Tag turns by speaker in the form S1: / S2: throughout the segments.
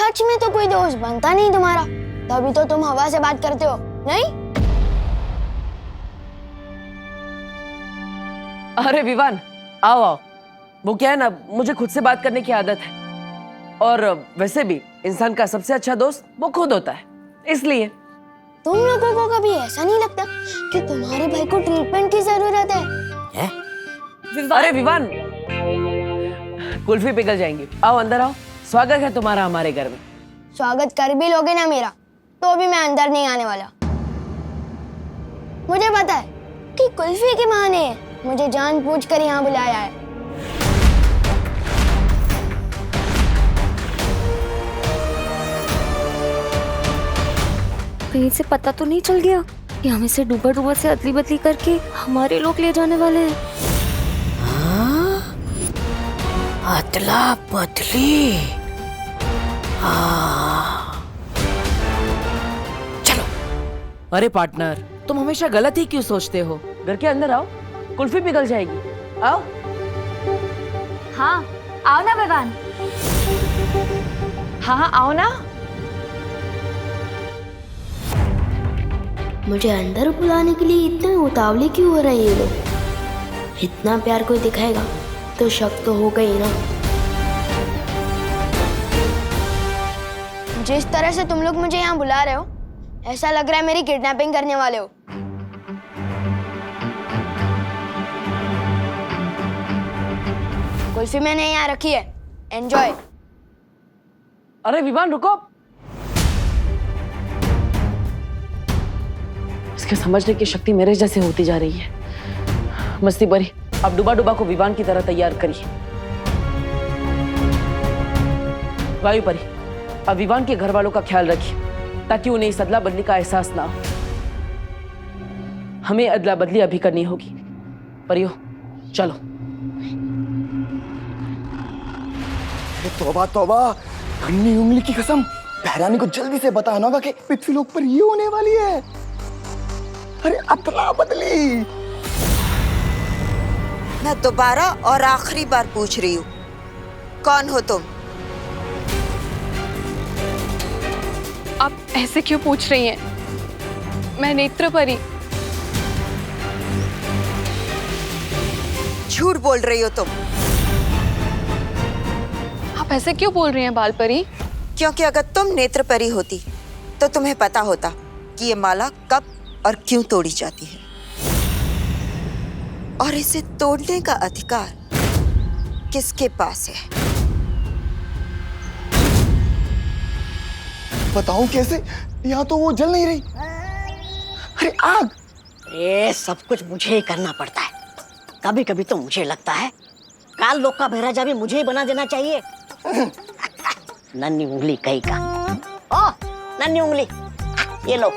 S1: सच में तो कोई दोस्त बनता नहीं तुम्हारा, तभी तो तुम हवा से बात करते हो, नहीं?
S2: अरे विवान, आओ आओ। वो क्या है ना, मुझे खुद से बात करने की आदत है, और वैसे भी इंसान का सबसे अच्छा दोस्त वो खुद होता है, इसलिए।
S1: तुम लोगों को कभी ऐसा नहीं लगता कि तुम्हारे भाई को ट्रीटमेंट की जरूरत है?
S2: अरे विवान, कुल्फी पिघल जाएंगी, आओ अंदर आओ। स्वागत है तुम्हारा हमारे घर में।
S1: स्वागत कर भी लोगे ना मेरा, तो भी मैं अंदर नहीं आने वाला। मुझे पता है कि कुल्फी के बहाने मुझे जानबूझकर यहाँ बुलाया है।
S3: कहीं से पता तो नहीं चल गया कि हमें से डूबा डूबा से अदली बदली करके हमारे लोग ले जाने वाले हैं?
S4: अदला बदली। चलो।
S2: अरे पार्टनर, तुम हमेशा गलत ही क्यों सोचते हो? घर के अंदर आओ, कुल्फी पिघल जाएगी, आओ।
S3: हाँ, आओ ना विवान।
S5: हाँ आओ ना।
S1: मुझे अंदर बुलाने के लिए इतने उतावले क्यों हो रहे हैं ये लोग? इतना प्यार कोई दिखाएगा तो शक तो होगा ही ना। जिस तरह से तुम लोग मुझे यहाँ बुला रहे हो, ऐसा लग रहा है मेरी किडनैपिंग करने वाले हो। कुल्फी मैंने यहाँ रखी है, एंजॉय।
S2: अरे विवान रुको, इसके समझने की शक्ति मेरे जैसे होती जा रही है। मस्ती बरी, अब डुबा डुबा को विवान की तरह तैयार करिए। वायु परी, अब विवान के घर वालों का ख्याल रखिए, ताकि उन्हें इस अदला बदली का एहसास ना हो। हमें अदला बदली अभी करनी होगी। परियो, चलो।
S6: अरे तौबा तौबा, नन्ही उंगली की कसम, बहरानी को जल्दी से बताना होगा कि पृथ्वी लोक पर ये होने वाली है। अरे अदला बदली।
S4: मैं दोबारा और आखिरी बार पूछ रही हूँ, कौन हो तुम?
S5: आप ऐसे क्यों पूछ रही हैं? मैं नेत्र परी।
S4: झूठ बोल रही हो तुम।
S5: आप ऐसे क्यों बोल रही हैं बाल परी?
S4: क्योंकि अगर तुम नेत्र परी होती तो तुम्हें पता होता कि ये माला कब और क्यों तोड़ी जाती है, और इसे तोड़ने का अधिकार किसके पास है।
S6: बताऊं कैसे? यहाँ तो वो जल नहीं रही। अरे आग।
S7: अरे सब कुछ मुझे ही करना पड़ता है। कभी कभी तो मुझे लगता है काल लोक का महाराजा भी मुझे ही बना देना चाहिए। नन्ही उंगली कहीं का। ओ नन्ही उंगली, ये लो।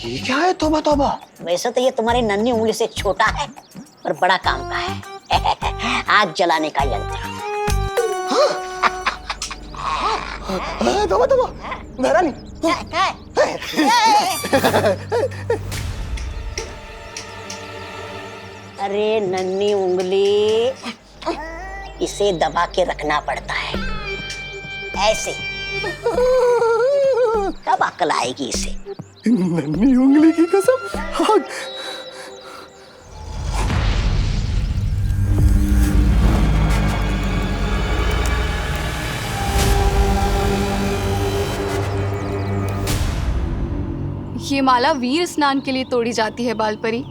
S6: ये क्या है? तौबा तौबा।
S7: वैसे तो ये तुम्हारी नन्ही उंगली से छोटा है, पर बड़ा काम का है। आग जलाने का यंत्र।
S6: तौबा तौबा, बहरानी।
S7: अरे नन्ही उंगली, इसे दबा के रखना पड़ता है, ऐसे। कब अकल आएगी इसे?
S6: नन्ही उंगली की कसम, आग।
S5: ये माला वीर स्नान के लिए तोड़ी जाती है बाल परी,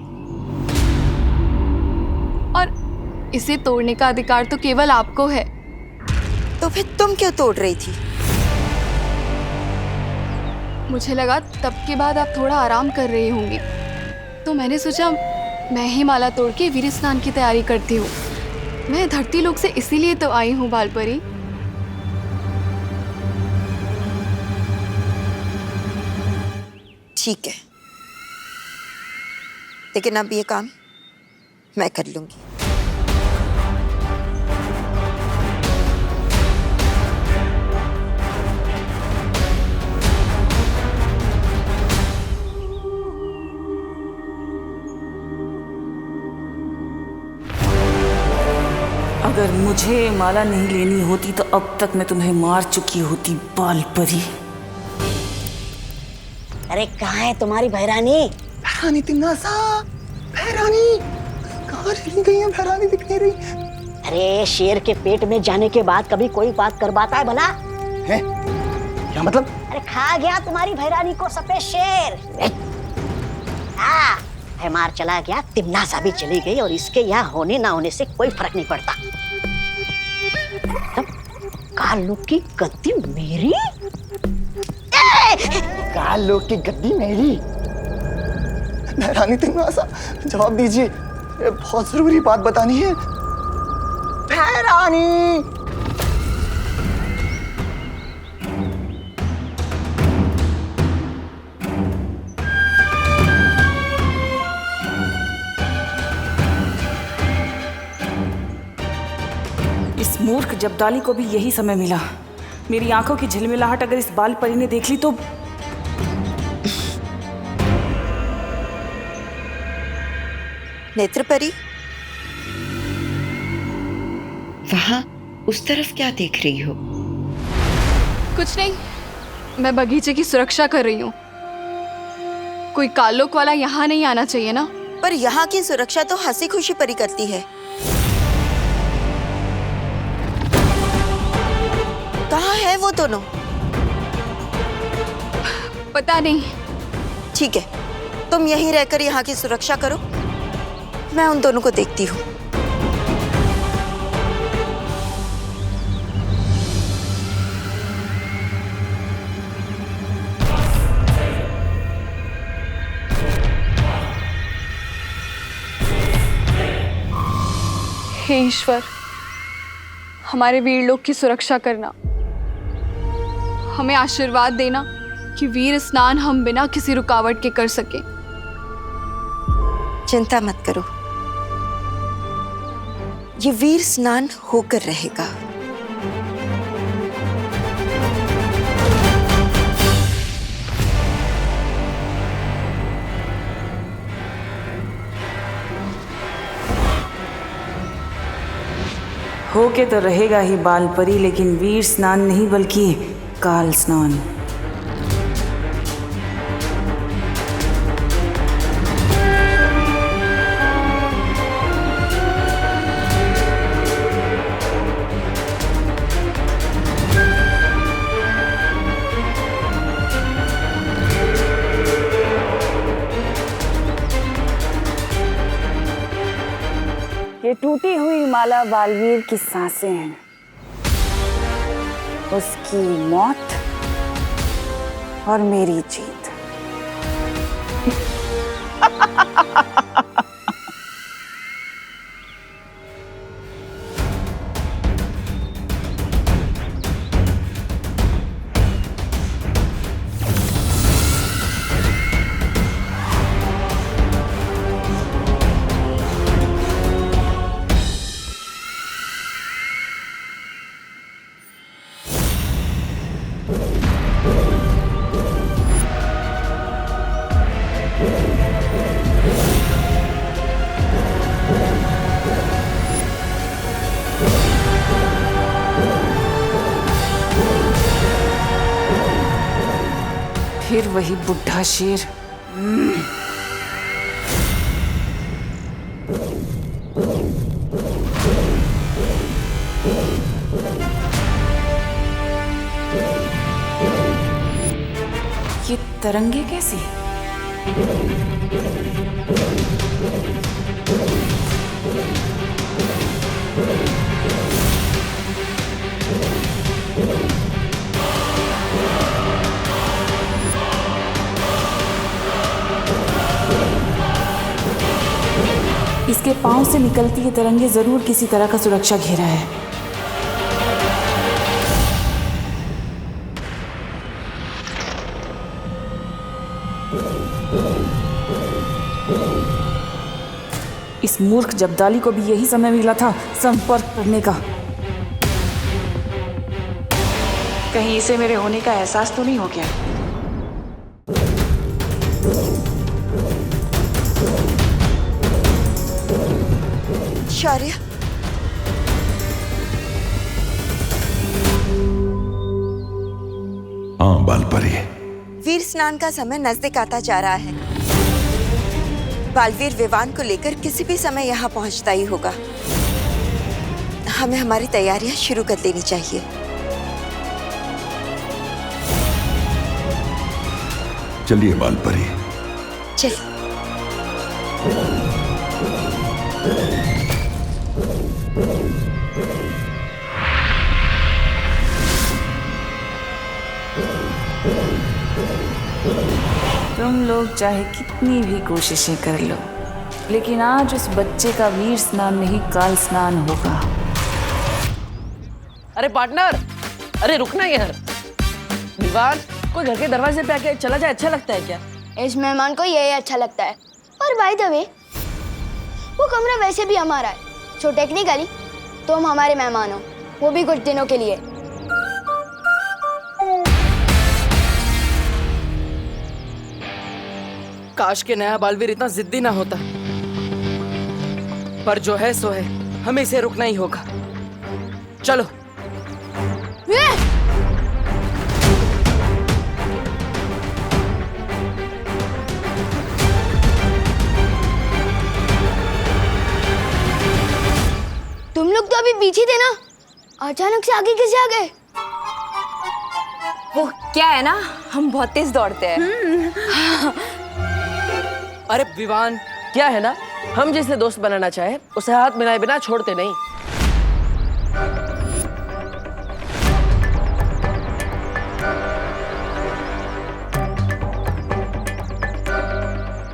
S5: और इसे तोड़ने का अधिकार तो केवल आपको है।
S4: तो फिर तुम क्यों तोड़ रही थी?
S5: मुझे लगा तब के बाद आप थोड़ा आराम कर रही होंगी, तो मैंने सोचा मैं ही माला तोड़ के वीर स्नान की तैयारी करती हूँ। मैं धरती लोक से इसीलिए तो आई हूँ बाल परी।
S4: ठीक है, लेकिन अब ये काम मैं कर लूंगी।
S8: अगर मुझे माला नहीं लेनी होती तो अब तक मैं तुम्हें मार चुकी होती, बाल परी।
S7: अरे कहाँ है तुम्हारी भैरानी?
S6: भैरानी तिन्नासा, भैरानी कहाँ चली गई है? भैरानी दिख नहीं रही।
S7: अरे शेर के पेट में जाने के बाद कभी कोई बात कर पाता है भला?
S6: है? क्या मतलब?
S7: अरे खा गया तुम्हारी भैरानी को सफेद शेर। हाँ, मार चला गया, तिम्नासा भी चली गई और इसके यहाँ होने ना होने से कोई फर्क नहीं पड़ता। तब कालू की गद्दी मेरी?
S6: कालू की गद्दी मेरी? भैरानी तिन्नासा जवाब दीजिए, ये बहुत जरूरी बात बतानी है। भैरानी!
S8: इस मूर्ख जब्दाली को भी यही समय मिला। मेरी आंखों की झिलमिलाहट अगर इस बाल परी ने देख ली तो।
S4: नेत्र परी,
S9: वहां उस तरफ क्या देख रही हो?
S5: कुछ नहीं, मैं बगीचे की सुरक्षा कर रही हूँ। कोई कालोक वाला यहाँ नहीं आना चाहिए ना।
S4: पर यहाँ की सुरक्षा तो हंसी खुशी परी करती है। कहाँ है वो दोनों?
S5: पता नहीं।
S4: ठीक है, तुम यहीं रहकर यहाँ की सुरक्षा करो, मैं उन दोनों को देखती हूँ।
S5: हे ईश्वर, हमारे वीर लोग की सुरक्षा करना, हमें आशीर्वाद देना कि वीर स्नान हम बिना किसी रुकावट के कर सकें।
S4: चिंता मत करो, ये वीर स्नान होकर रहेगा।
S8: होके तो रहेगा ही बाल परी, लेकिन वीर स्नान नहीं बल्कि काल स्नान। ये टूटी हुई माला बालवीर की सांसें हैं, उसकी मौत और मेरी जीत। फिर वही बुढ़ा शेर। ये तरंगे कैसी? इसके पांव से निकलती ये तरंगे जरूर किसी तरह का सुरक्षा घेरा है। इस मूर्ख जब्दाली को भी यही समय मिला था संपर्क करने का। कहीं इसे मेरे होने का एहसास तो नहीं हो गया?
S4: शौर्य,
S10: हाँ बालपरी।
S4: वीर स्नान का समय नजदीक आता जा रहा है। बालवीर विवान को लेकर किसी भी समय यहाँ पहुँचता ही होगा। हमें हमारी तैयारियां शुरू कर देनी चाहिए।
S10: चलिए बालपरी।
S4: चलिए।
S8: तुम लोग चाहे कितनी भी कोशिशें कर लो, लेकिन आज उस बच्चे का वीर स्नान नहीं काल स्नान होगा।
S2: अरे पार्टनर, अरे रुकना यार। विवान, कोई घर के दरवाजे पे आके चला जाए अच्छा लगता है क्या?
S1: इस मेहमान को यही अच्छा लगता है। और बाय द वे, वो कमरा वैसे भी हमारा है, सो टेक्निकली तुम हमारे मेहमान हो, वो भी कुछ दिनों के लिए।
S2: काश के नया बालवीर इतना जिद्दी ना होता, पर जो है सो है, हमें इसे रुकना ही होगा। चलो।
S1: तुम लोग तो अभी पीछे थे ना, अचानक से आगे कैसे आ गए?
S3: वो क्या है ना, हम बहुत तेज दौड़ते हैं।
S2: अरे विवान, क्या है ना, हम जिसे दोस्त बनाना चाहे उसे हाथ मिलाए बिना छोड़ते नहीं।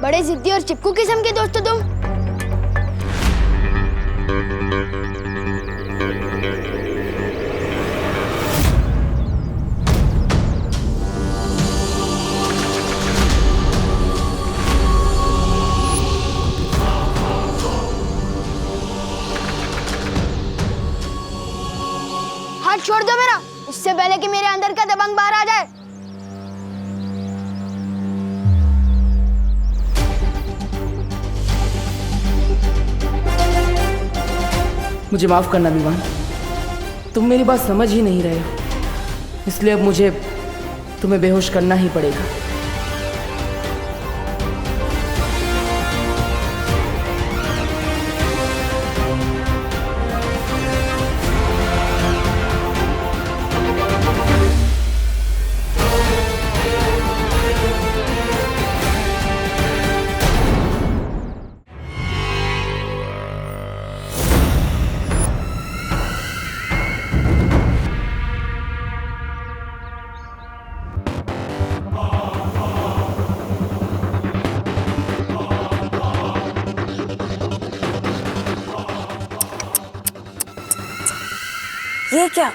S1: बड़े जिद्दी और चिपकू किस्म के दोस्त हो तुम। हाथ छोड़ दो मेरा, इससे पहले कि मेरे अंदर का दबंग बाहर आ जाए।
S2: मुझे माफ करना विवान, तुम मेरी बात समझ ही नहीं रहे हो, इसलिए अब मुझे तुम्हें बेहोश करना ही पड़ेगा।
S8: ये क्या,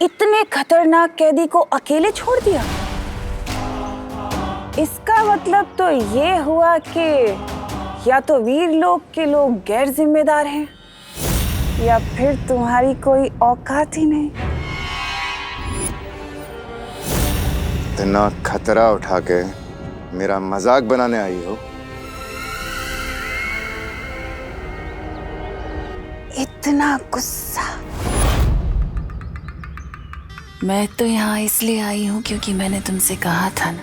S8: इतने खतरनाक कैदी को अकेले छोड़ दिया? इसका मतलब तो ये हुआ कि या तो वीर लोग के लोग गैर जिम्मेदार हैं, या फिर तुम्हारी कोई औकात ही नहीं।
S6: इतना खतरा उठा के मेरा मजाक बनाने आई हो?
S8: इतना गुस्सा? मैं तो यहाँ इसलिए आई हूँ क्योंकि मैंने तुमसे कहा था ना,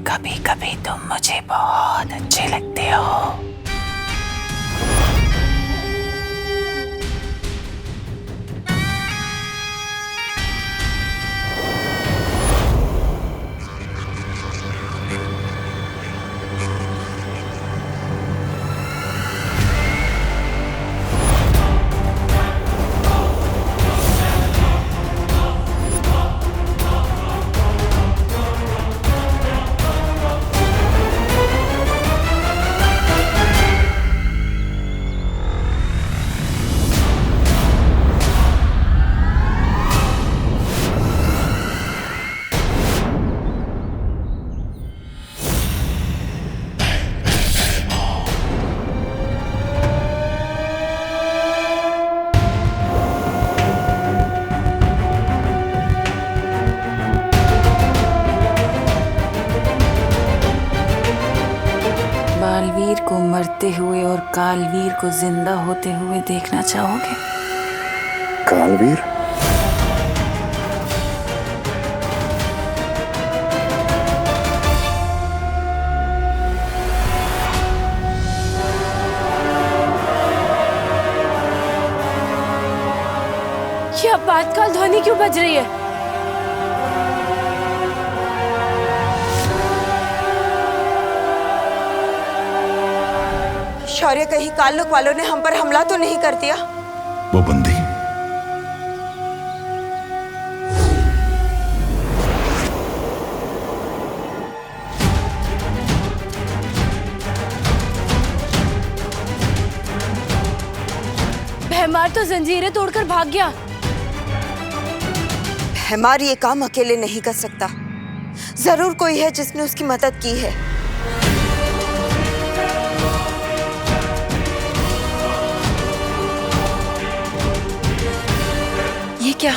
S8: कभी कभी तुम मुझे बहुत अच्छे लगते हो। बालवीर को मरते हुए और कालवीर को जिंदा होते हुए देखना चाहोगे?
S6: कालवीर?
S2: आपातकाल ध्वनि क्यों बज रही है?
S4: शौर्य, कहीं काल्लुक वालों ने हम पर हमला तो नहीं कर दिया?
S10: वो बंदी
S2: भैमार तो जंजीरें तोड़कर भाग गया।
S4: भैमार ये काम अकेले नहीं कर सकता। जरूर कोई है जिसने उसकी मदद की है। ये क्या?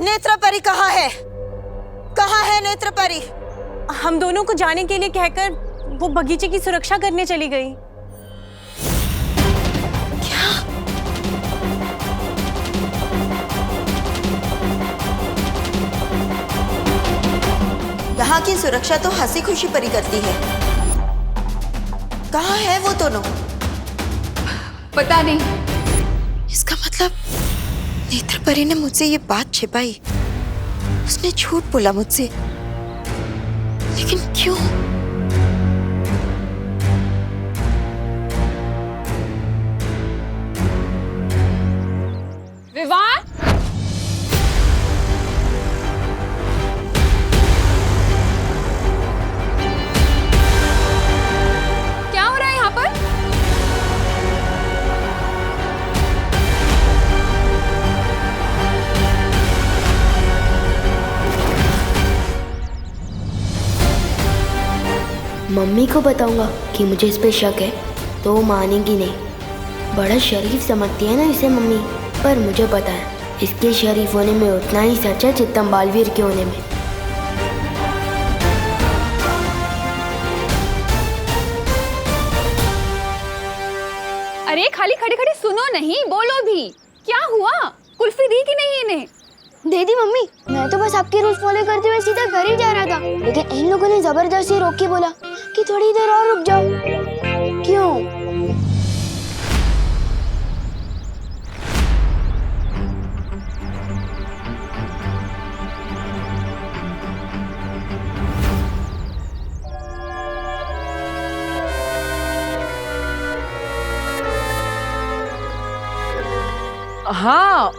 S4: नेत्रपरी कहाँ है? कहाँ है नेत्रपरी?
S11: हम दोनों को जाने के लिए कहकर वो बगीचे की सुरक्षा करने चली गई।
S4: क्या? यहाँ की सुरक्षा तो हंसी खुशी परी करती है। कहाँ है वो दोनों?
S5: पता नहीं।
S4: इसका मतलब नेत्रपरी ने मुझसे ये बात छिपाई। उसने झूठ बोला मुझसे, लेकिन क्यों?
S11: विवान, क्या हो रहा है यहाँ पर?
S1: मम्मी को बताऊंगा कि मुझे इस पे शक है तो वो मानेगी नहीं। बड़ा शरीफ समझती है ना इसे मम्मी, पर मुझे पता है इसके शरीफ होने में उतना ही सच है जितना बालवीर के होने में।
S11: अरे खाली खड़े खड़े सुनो नहीं, बोलो भी। क्या हुआ? कुल्फी दी कि नहीं इन्हें?
S1: दे दी मम्मी। मैं तो बस आपके रूल्स फॉलो करते हुए सीधा घर ही जा रहा था, लेकिन इन लोगों ने जबरदस्ती रोक के बोला कि थोड़ी देर और रुक जाओ। क्यों?
S2: हाँ,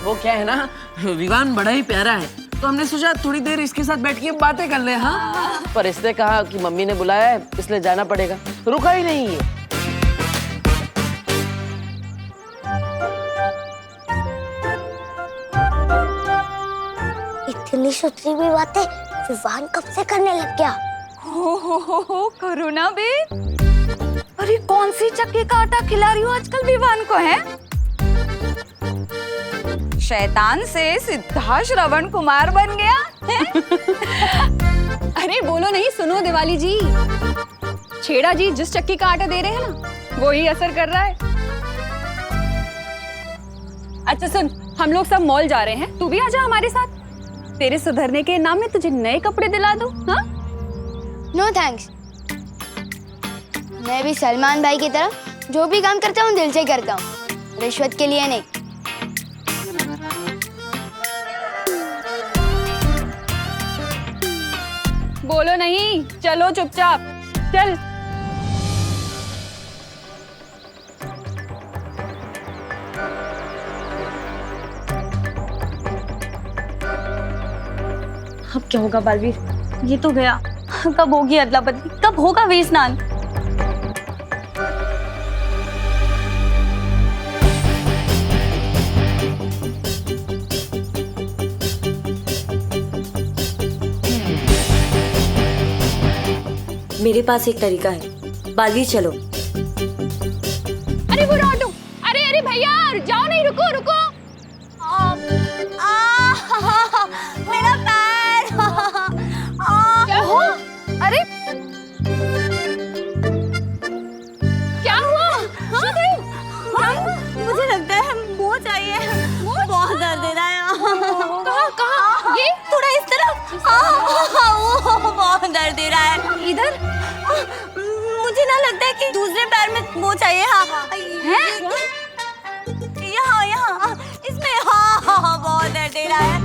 S2: वो क्या है ना, विवान बड़ा ही प्यारा है, तो हमने सोचा थोड़ी देर इसके साथ बैठ के बातें कर ले। हाँ, पर इसने कहा कि मम्मी ने बुलाया है इसलिए जाना पड़ेगा, तो रुका ही नहीं है।
S1: इतनी सुथरी भी बातें विवान कब से करने लग गया?
S11: हो करो ना बे। अरे कौन सी चक्की का आटा खिला रही हो आजकल विवान को है? शैतान से सीधा श्रवण कुमार बन गया है? अरे बोलो नहीं, सुनो दिवाली जी, छेड़ा जी जिस चक्की का आटा दे रहे हैं ना, वो ही असर कर रहा है। अच्छा सुन, हम लोग सब मॉल जा रहे हैं, तू भी आजा हमारे साथ। तेरे सुधरने के नाम में तुझे नए कपड़े दिला दूं। हाँ?
S1: No thanks. मैं भी सलमान भाई की तरह जो भी काम करता हूँ दिल से करता हूँ, रिश्वत के लिए नहीं।
S11: बोलो नहीं, चलो चुपचाप चल। अब क्या होगा बालवीर? ये तो गया। कब होगी अदला बदली? कब होगा वीर स्नान?
S3: मेरे पास एक तरीका है, बालवीर चलो।
S11: अरे वो ऑटो, अरे अरे भैया जाओ नहीं, रुको रुको।
S3: मेरा पैर।
S11: क्या हुआ? अरे क्या हुआ?
S1: वो बहुत दर्द दे रहा है।
S11: इधर
S1: मुझे ना लगता है कि दूसरे पैर में वो चाहिए। हाँ यहाँ यहाँ इसमें। हाँ बहुत दर्द दे रहा है।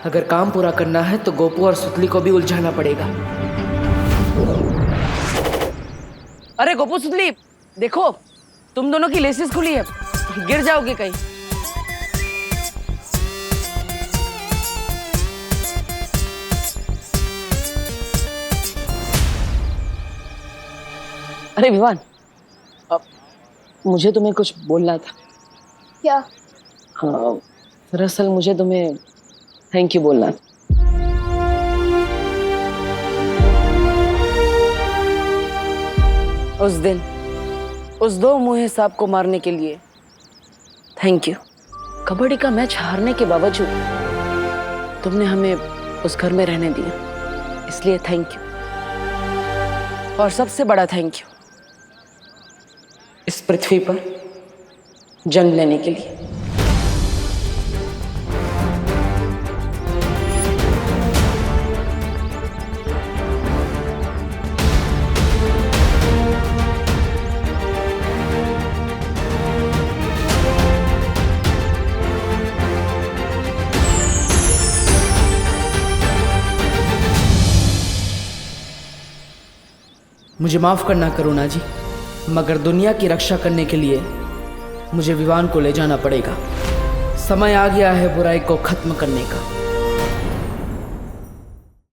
S2: अगर काम पूरा करना है तो गोपू और सुतली को भी उलझाना पड़ेगा। अरे गोपू सुतली देखो, तुम दोनों की लेसेस खुली है, गिर जाओगे कहीं। अरे विवान, अब मुझे तुम्हें कुछ बोलना था।
S5: क्या?
S2: हाँ, दरअसल मुझे तुम्हें थैंक यू बोलना था। उस दिन उस दो मुँहे सांप को मारने के लिए थैंक यू। कबड्डी का मैच हारने के बावजूद तुमने हमें उस घर में रहने दिया, इसलिए थैंक यू। और सबसे बड़ा थैंक यू इस पृथ्वी पर जन्म लेने के लिए।
S12: मुझे माफ करना करुणा जी, मगर दुनिया की रक्षा करने के लिए मुझे विवान को ले जाना पड़ेगा। समय आ गया है बुराई को खत्म करने का।